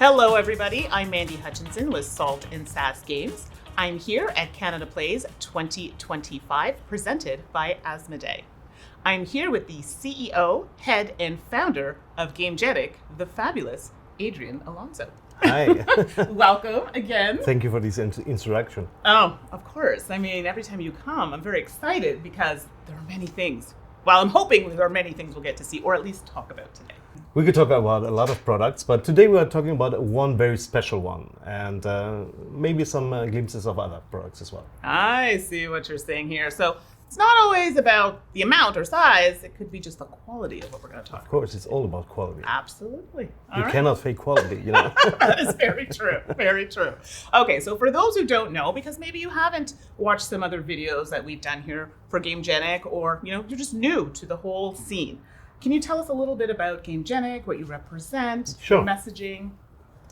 Hello, everybody. I'm Mandy Hutchinson with Salt and Sass Games. I'm here at Canada Plays 2025, presented by Asmodee. I'm here with the CEO, head, and founder of Gamegenic, the fabulous Adrian Alonso. Hi. Welcome again. Thank you for this introduction. Oh, of course. I mean, every time you come, I'm very excited because there are many things. Well, I'm hoping there are many things we'll get to see, or at least talk about today. We could talk about a lot of products, but today we are talking about one very special one, and maybe some glimpses of other products as well. I see what you're saying here. So it's not always about the amount or size. It could be just the quality of what we're going to talk about. Of course, it's all about quality. Absolutely. You cannot fake quality, you know. That is very true. Very true. Okay, so for those who don't know, because maybe you haven't watched some other videos that we've done here for Gamegenic, or you're just new to the whole scene. Can you tell us a little bit about Gamegenic, what you represent, Sure. messaging?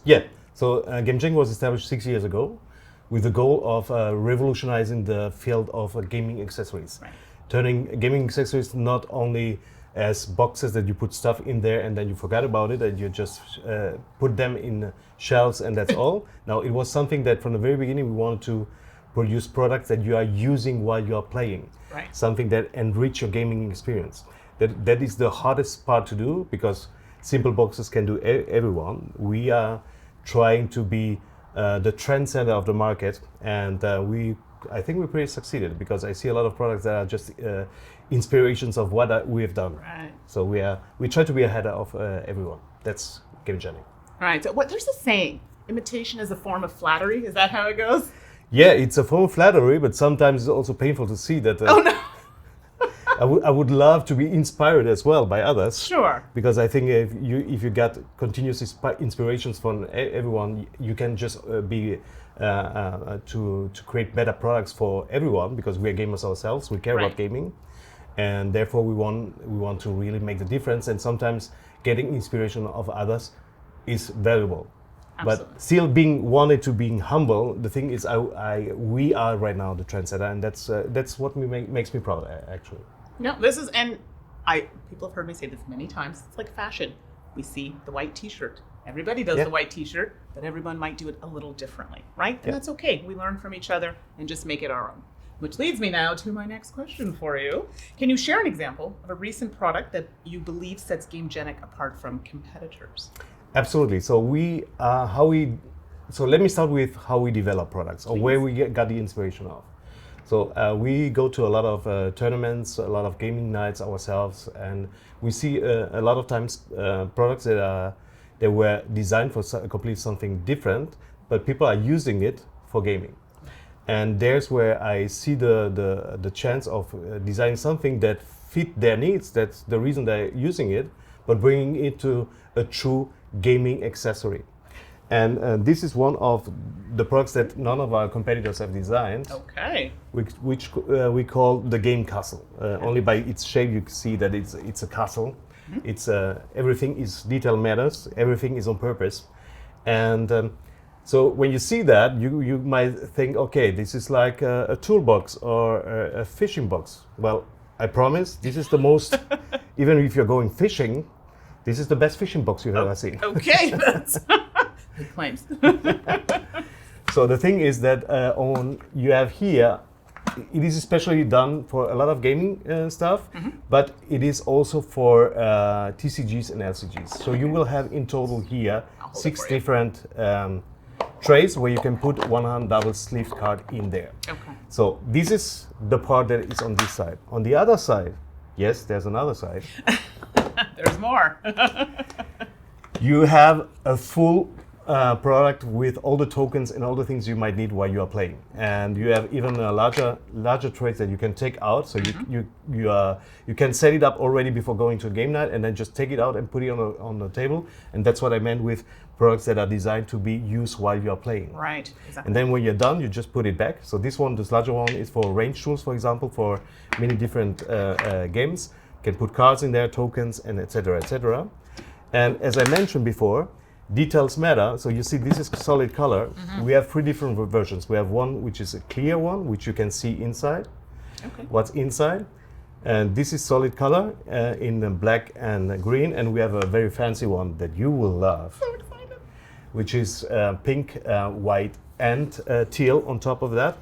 Yeah, so Gamegenic was established 6 years ago with the goal of revolutionizing the field of gaming accessories. Right. Turning gaming accessories not only as boxes that you put stuff in there and then you forgot about it and you just put them in shelves and that's all. Now, it was something that from the very beginning we wanted to produce products that you are using while you are playing. Right. Something that enrich your gaming experience. That is the hardest part to do because simple boxes can do everyone. We are trying to be the trendsetter of the market, and I think we pretty succeeded because I see a lot of products that are just inspirations of what we have done. Right. So we try to be ahead of everyone. That's Gamegenic. Right. So there's a saying, imitation is a form of flattery. Is that how it goes? Yeah, it's a form of flattery, but sometimes it's also painful to see that. Oh, no. I would love to be inspired as well by others. Sure. Because I think if you get continuous inspirations from everyone, you can just be to create better products for everyone. Because we are gamers ourselves, we care Right. about gaming, and therefore we want to really make the difference. And sometimes getting inspiration of others is valuable. Absolutely. But still being humble, the thing is, we are right now the trendsetter, and that's what makes me proud, actually. No, people have heard me say this many times. It's like fashion. We see the white t-shirt. Everybody does the white t-shirt, but everyone might do it a little differently, right? And that's okay. We learn from each other and just make it our own. Which leads me now to my next question for you. Can you share an example of a recent product that you believe sets Gamegenic apart from competitors? Absolutely. So let me start with how we develop products, or where we got the inspiration of. So we go to a lot of tournaments, a lot of gaming nights ourselves, and we see a lot of times products that were designed for completely something different, but people are using it for gaming. And there's where I see the chance of designing something that fit their needs. That's the reason they're using it, but bringing it to a true gaming accessory. And this is one of the products that none of our competitors have designed. Okay. Which we call the game castle. Only by its shape you can see that it's a castle. Mm-hmm. It's everything is detail matters. Everything is on purpose, and so when you see that, you might think, okay, this is like a toolbox or a fishing box. Well, I promise this is the most. Even if you're going fishing, this is the best fishing box you've ever seen. Okay, that's good claims. So the thing is that you have here, it is especially done for a lot of gaming stuff, but it is also for TCGs and LCGs. So you will have in total here 6 different trays where you can put 100 double sleeved card in there. Okay. So this is the part that is on this side. On the other side, yes, there's another side. There's more. You have a full product with all the tokens and all the things you might need while you are playing, and you have even a larger trays that you can take out. So you can set it up already before going to a game night, and then just take it out and put it on the table. And that's what I meant with products that are designed to be used while you are playing. Right. Exactly. And then when you're done, you just put it back. So this larger one, is for range tools, for example, for many different games. You can put cards in there, tokens, and etc., etc. And as I mentioned before, details matter. So you see this is solid color. Mm-hmm. We have 3 different versions. We have one which is a clear one, which you can see inside. Okay. What's inside. And this is solid color in black and green. And we have a very fancy one that you will love. So excited. which is pink, white, and teal on top of that.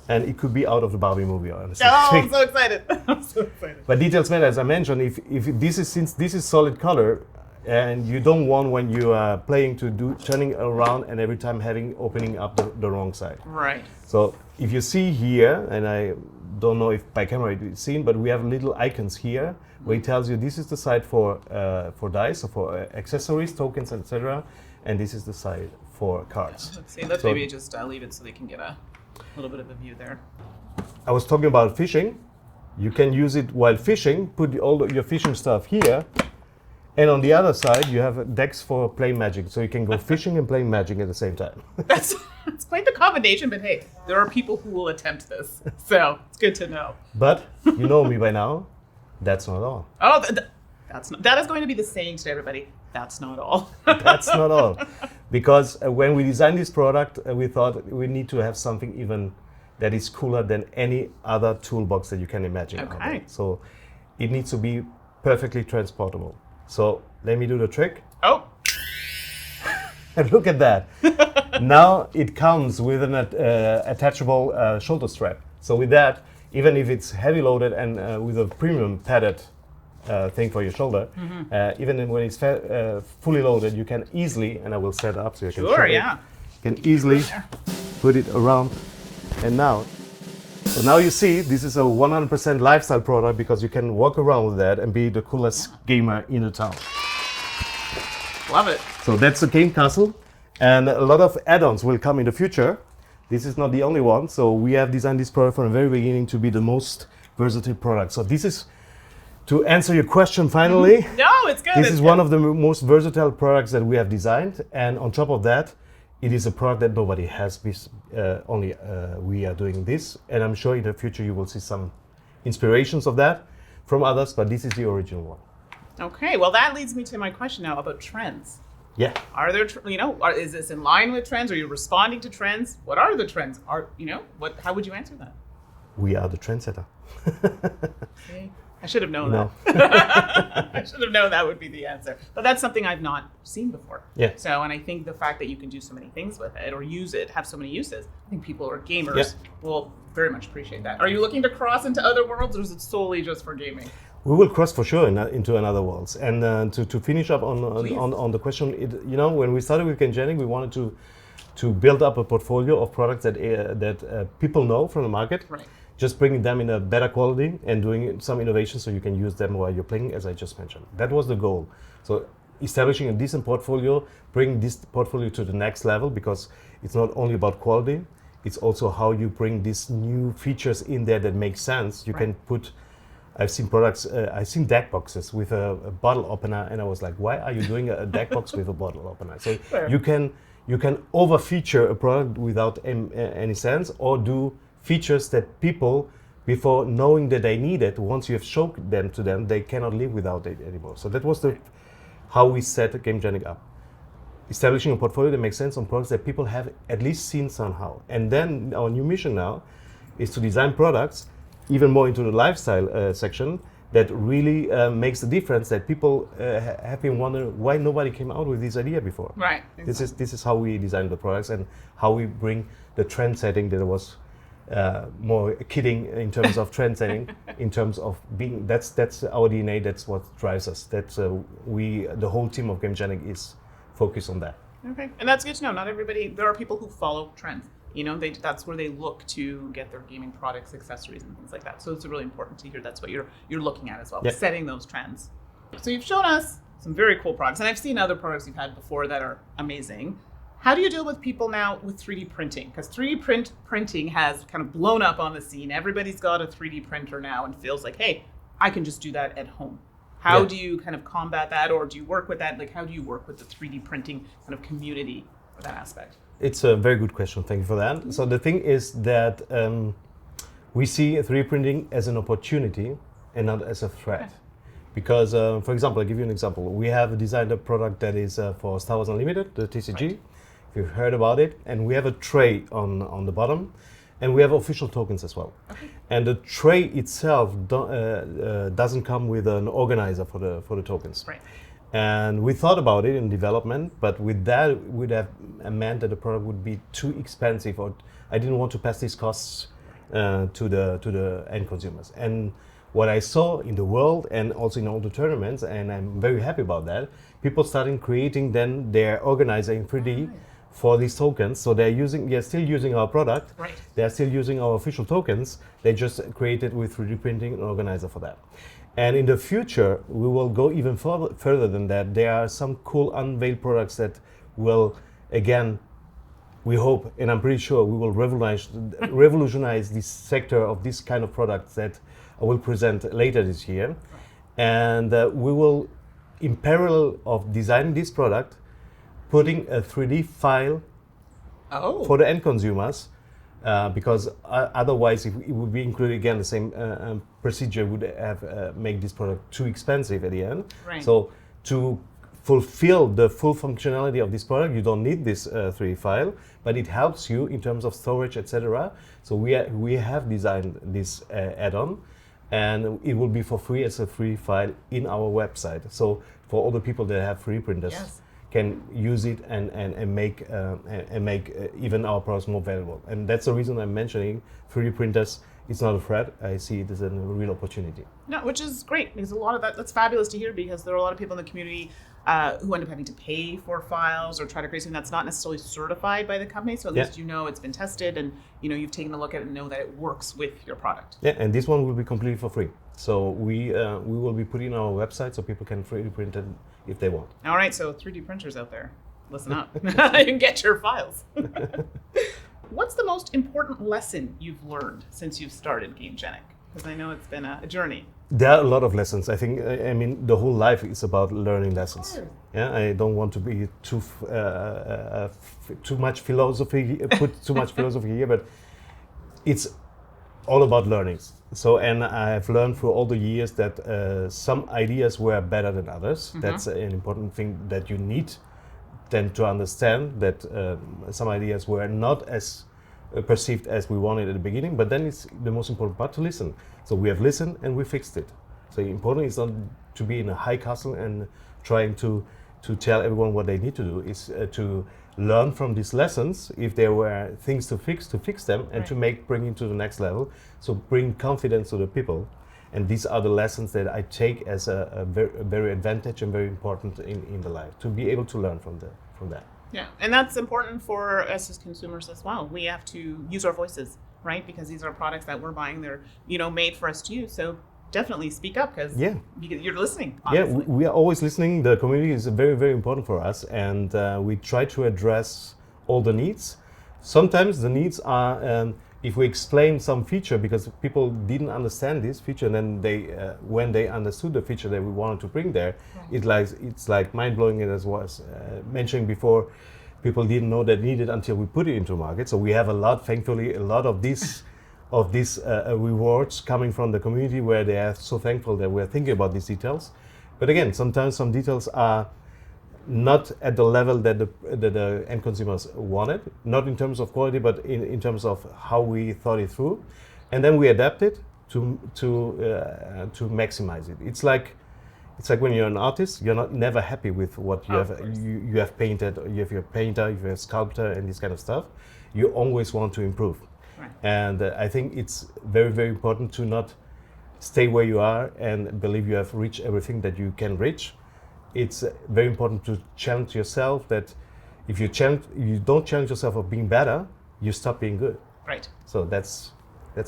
And it could be out of the Barbie movie, honestly. Oh, I'm so excited. I'm so excited. But details matter, as I mentioned. If this is, since this is solid color, and you don't want when you are playing to do turning around and every time opening up the wrong side. Right. So if you see here, and I don't know if by camera it is seen, but we have little icons here where it tells you this is the side for dice, or for accessories, tokens, etc., and this is the side for cards. Let's see. Let's maybe just leave it so they can get a little bit of a view there. I was talking about fishing. You can use it while fishing. Put all your fishing stuff here. And on the other side, you have decks for playing Magic, so you can go fishing and playing Magic at the same time. That's quite the combination, but hey, there are people who will attempt this, so it's good to know. But you know me by now. That's not all. Oh, that is going to be the saying to everybody. That's not all. That's not all, because when we designed this product, we thought we need to have something even that is cooler than any other toolbox that you can imagine. Okay. Out there. So it needs to be perfectly transportable. So let me do the trick. Oh. And look at that. Now it comes with an attachable shoulder strap. So with that, even if it's heavy loaded and with a premium padded thing for your shoulder, even when it's fully loaded, you can easily, and I will set up so you can Sure, show yeah. it, you can easily put it around. And now, so now you see this is a 100% lifestyle product because you can walk around with that and be the coolest gamer in the town. Love it. So that's the game castle, and a lot of add-ons will come in the future. This is not the only one. So we have designed this product from the very beginning to be the most versatile product. So this is, to answer your question finally, No, it's good. this it's is good. one of the most versatile products that we have designed. And on top of that, it is a product that nobody has, only we are doing this. And I'm sure in the future you will see some inspirations of that from others, but this is the original one. Okay, well that leads me to my question now about trends. Yeah. Are there, is this in line with trends? Are you responding to trends? What are the trends? How would you answer that? We are the trendsetter. See? I should have known No. that. I should have known that would be the answer. But that's something I've not seen before. Yeah. So, and I think the fact that you can do so many things with it or use it, have so many uses, I think people who are gamers will very much appreciate that. Are you looking to cross into other worlds, or is it solely just for gaming? We will cross for sure into another worlds. And to finish up on the question, when we started with Gamegenic, we wanted to build up a portfolio of products that people know from the market. Right. Just bringing them in a better quality and doing some innovation so you can use them while you're playing, as I just mentioned. That was the goal. So establishing a decent portfolio, bringing this portfolio to the next level, because it's not only about quality, it's also how you bring these new features in there that make sense. You can put, I've seen products, I've seen deck boxes with a bottle opener, and I was like, why are you doing a deck box with a bottle opener? So you can over feature a product without any sense, or do features that people, before knowing that they need it, once you have shown them to them, they cannot live without it anymore. So that was how we set Gamegenic up. Establishing a portfolio that makes sense on products that people have at least seen somehow. And then our new mission now is to design products even more into the lifestyle section that really makes the difference, that people have been wondering why nobody came out with this idea before. Right. Exactly. This is how we design the products and how we bring the trend setting that was more kidding in terms of trend setting, in terms of being, that's our DNA, that's what drives us. That's the whole team of Gamegenic is focused on that. Okay, and that's good to know. Not everybody, there are people who follow trends. That's where they look to get their gaming products, accessories, and things like that. So it's really important to hear that's what you're looking at as well, setting those trends. So you've shown us some very cool products, and I've seen other products you've had before that are amazing. How do you deal with people now with 3D printing? Because 3D printing has kind of blown up on the scene. Everybody's got a 3D printer now and feels like, hey, I can just do that at home. How do you kind of combat that, or do you work with that? Like, how do you work with the 3D printing kind of community for that aspect? It's a very good question. Thank you for that. So the thing is that we see 3D printing as an opportunity and not as a threat. Okay. Because, for example, I'll give you an example. We have designed a product that is for Star Wars Unlimited, the TCG. Right. If you've heard about it, and we have a tray on the bottom, and we have official tokens as well. Okay. And the tray itself doesn't come with an organizer for the tokens. Right. And we thought about it in development, but with that, it would have meant that the product would be too expensive, or I didn't want to pass these costs to the end consumers. And what I saw in the world and also in all the tournaments, and I'm very happy about that, people started creating then their organizer in 3D for these tokens. So they're still using our product. Right. They're still using our official tokens. They just created with 3D printing an organizer for that. And in the future, we will go even further than that. There are some cool unveiled products that will, again, we hope, and I'm pretty sure we will revolutionize this sector of this kind of products that I will present later this year. And we will, in parallel of designing this product, putting a 3D file for the end consumers, because otherwise, if it would be included again, the same procedure would have make this product too expensive at the end. Right. So to fulfill the full functionality of this product, you don't need this 3D file, but it helps you in terms of storage, etc. So we have designed this add-on, and it will be for free as a free file in our website. So for all the people that have 3D printers, can use it and make even our products more valuable. And that's the reason I'm mentioning 3D printers. It's not a threat. I see it as a real opportunity. No, which is great, because a lot of that's fabulous to hear, because there are a lot of people in the community who end up having to pay for files or try to create something that's not necessarily certified by the company. So at least you know it's been tested, and you've taken a look at it and know that it works with your product. Yeah, and this one will be completely for free. So we will be putting it on our website so people can 3D print it if they want. All right, so 3D printers out there, listen up. You can get your files. What's the most important lesson you've learned since you've started Gamegenic? Because I know it's been a journey. There are a lot of lessons. I think, I mean, the whole life is about learning lessons. Yeah, I don't want to be too much philosophy, put too much philosophy here, but it's all about learnings. So, and I've learned through all the years that some ideas were better than others. Mm-hmm. That's an important thing that you need then to understand, that some ideas were not as perceived as we wanted at the beginning, but then it's the most important part to listen. So we have listened and we fixed it. So important is not to be in a high castle and trying to tell everyone what they need to do. Is to learn from these lessons. If there were things to fix them, and to bring it to the next level. So bring confidence to the people. And these are the lessons that I take as a very advantage and very important in the life, to be able to learn from that. Yeah, and that's important for us as consumers as well. We have to use our voices, right? Because these are products that we're buying. They're, made for us to use. So definitely speak up, because you're listening, obviously. Yeah, we are always listening. The community is very, very important for us, and we try to address all the needs. Sometimes the needs are, if we explain some feature, because people didn't understand this feature, and then when they understood the feature that we wanted to bring there, it's like mind-blowing. As was mentioned before, people didn't know they needed until we put it into market. So we have thankfully, a lot of these rewards coming from the community, where they are so thankful that we're thinking about these details. But again, sometimes some details are not at the level that the end consumers wanted, not in terms of quality, but in terms of how we thought it through, and then we adapt it to maximize it. It's like when you're an artist, you're never happy with what you have. You have painted, you have your painter, you have a sculptor, and this kind of stuff. You always want to improve. Right. And I think it's very, very important to not stay where you are and believe you have reached everything that you can reach. It's very important to challenge yourself, that if you don't challenge yourself of being better, you stop being good. Right. So that's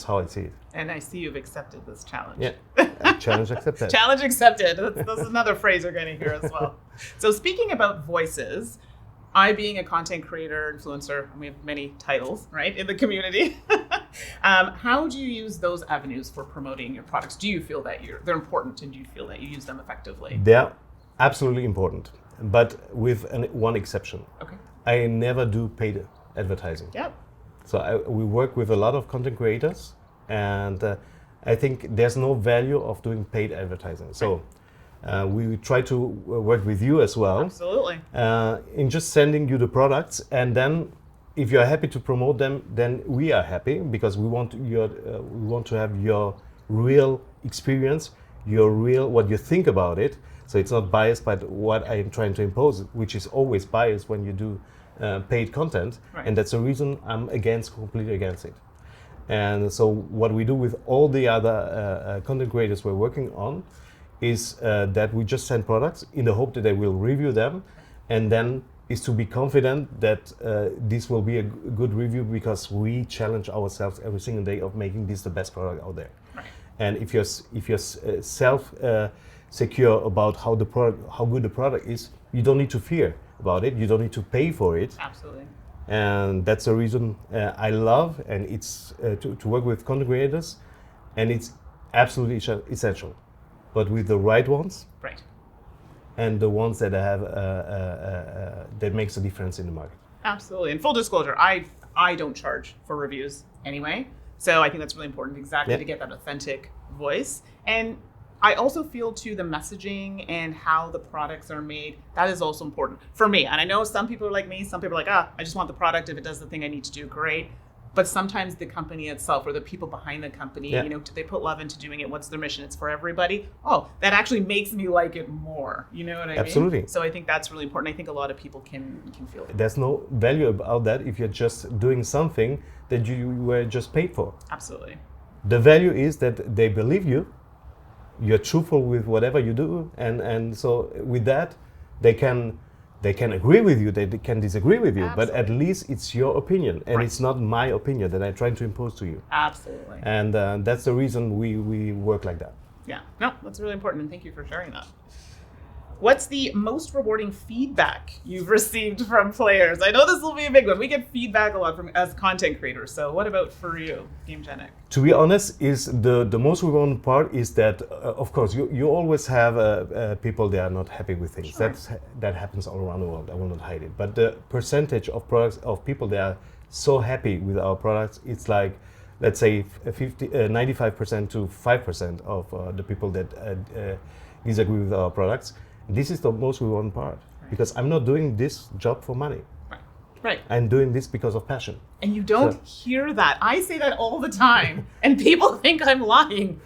how I see it. And I see you've accepted this challenge. Yeah. Challenge accepted. Challenge accepted. That's another phrase you're going to hear as well. So speaking about voices, I, being a content creator, influencer, we have many titles, right, in the community. How do you use those avenues for promoting your products? Do you feel that they're important, and do you feel that you use them effectively? They're absolutely important, but with one exception. Okay. I never do paid advertising. Yep. So we work with a lot of content creators, and I think there's no value of doing paid advertising. So we try to work with you as well. Absolutely. In just sending you the products, and then if you're happy to promote them, then we are happy, because we want to have your real experience, what you think about it. So it's not biased by what I am trying to impose, which is always biased when you do paid content. Right. And that's the reason I'm completely against it. And so what we do with all the other content creators we're working on is that we just send products in the hope that they will review them, and then is to be confident that this will be a good review because we challenge ourselves every single day of making this the best product out there. Right. And if you're self secure about how good the product is, you don't need to fear about it. You don't need to pay for it. Absolutely. And that's the reason I love, and it's to work with content creators, and it's absolutely essential, but with the right ones. Right. And the ones that have that makes a difference in the market. Absolutely. And full disclosure, I don't charge for reviews anyway. So I think that's really important exactly to get that authentic voice. And I also feel too the messaging and how the products are made, that is also important for me. And I know some people are like me, some people are like, I just want the product. If it does the thing I need to do, great. But sometimes the company itself or the people behind the company, do they put love into doing it? What's their mission? It's for everybody. Oh, that actually makes me like it more. You know what I mean? Absolutely. So I think that's really important. I think a lot of people can feel it. There's no value about that if you're just doing something that you were just paid for. Absolutely. The value is that they believe you, you're truthful with whatever you do, and so with that, they can agree with you, they can disagree with you, Absolutely. but at least it's your opinion, and it's not my opinion that I'm trying to impose to you. Absolutely. And that's the reason we work like that. Yeah, no, that's really important, and thank you for sharing that. What's the most rewarding feedback you've received from players? I know this will be a big one. We get feedback a lot from as content creators. So what about for you, Gamegenic? To be honest, is the most rewarding part is that, of course, you always have people that are not happy with things. Sure. That happens all around the world. I will not hide it. But the percentage of products of people that are so happy with our products, it's like, let's say 95% to 5% of the people that disagree with our products. This is the most rewarding part, because I'm not doing this job for money. Right. I'm doing this because of passion. And you don't hear that. I say that all the time, and people think I'm lying.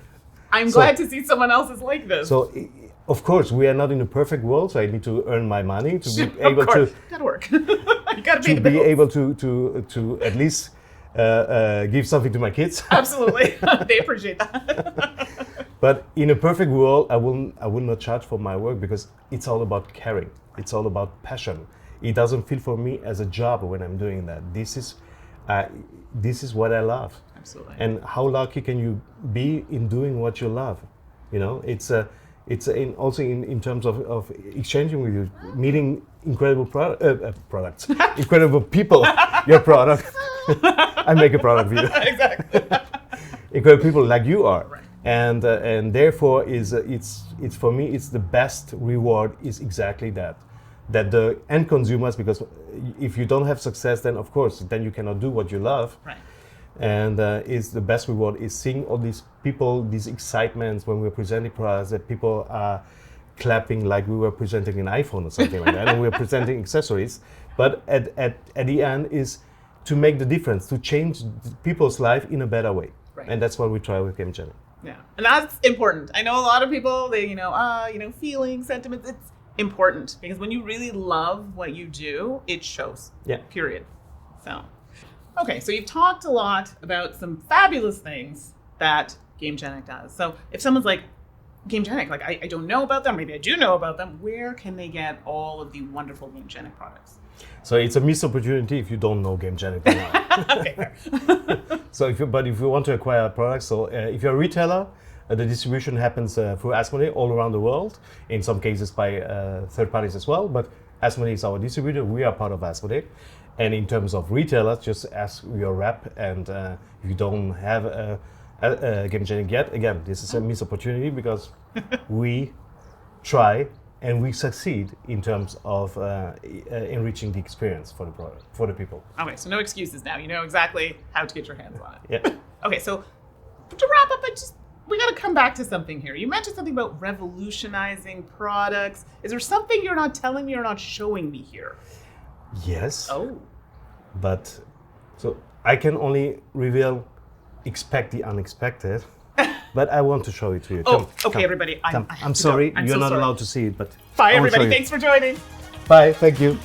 I'm glad to see someone else is like this. So, of course, we are not in a perfect world, so I need to earn my money to be able to. Gotta work. You gotta pay the bills. Be able to at least give something to my kids. Absolutely, they appreciate that. But in a perfect world, I will not charge for my work, because it's all about caring. It's all about passion. It doesn't feel for me as a job when I'm doing that. This is what I love. Absolutely. And how lucky can you be in doing what you love? You know, it's also in terms of exchanging with you, meeting incredible products, incredible people. Your product, I make a product for you. Exactly. Incredible people like you are. Right. And therefore it's for me, it's the best reward is exactly that the end consumers, because if you don't have success, then of course then you cannot do what you love. Right. And is the best reward is seeing all these people, these excitements when we're presenting products, that people are clapping like we were presenting an iPhone or something like that, and we're presenting accessories. But at the end is to make the difference, to change people's life in a better way. Right. And that's what we try with Gamegenic. Yeah, and that's important. I know a lot of people, they, feelings, sentiments, it's important, because when you really love what you do, it shows. Yeah. Period. So, okay, so you've talked a lot about some fabulous things that Gamegenic does. So if someone's like, Gamegenic, like I don't know about them, maybe I do know about them, where can they get all of the wonderful Gamegenic products? So it's a missed opportunity if you don't know Gamegenic now. Okay, fair. So if you want to acquire products, so if you're a retailer, the distribution happens through Asmodee all around the world, in some cases by third parties as well, but Asmodee is our distributor, we are part of Asmodee. And in terms of retailers, just ask your rep, and if you don't have a Gamegenic yet, again, this is a missed opportunity, because we try and we succeed in terms of enriching the experience for the product, for the people. Okay, so no excuses now. You know exactly how to get your hands on it. Yeah. Okay, so to wrap up, we got to come back to something here. You mentioned something about revolutionizing products. Is there something you're not telling me or not showing me here? Yes. Oh. But so I can only expect the unexpected. But I want to show it to you. Oh, okay, everybody. Come. I have I'm to go. sorry, I'm you're so not sorry. allowed to see it, but Bye, I will show everybody. you. Thanks for joining. Bye, thank you.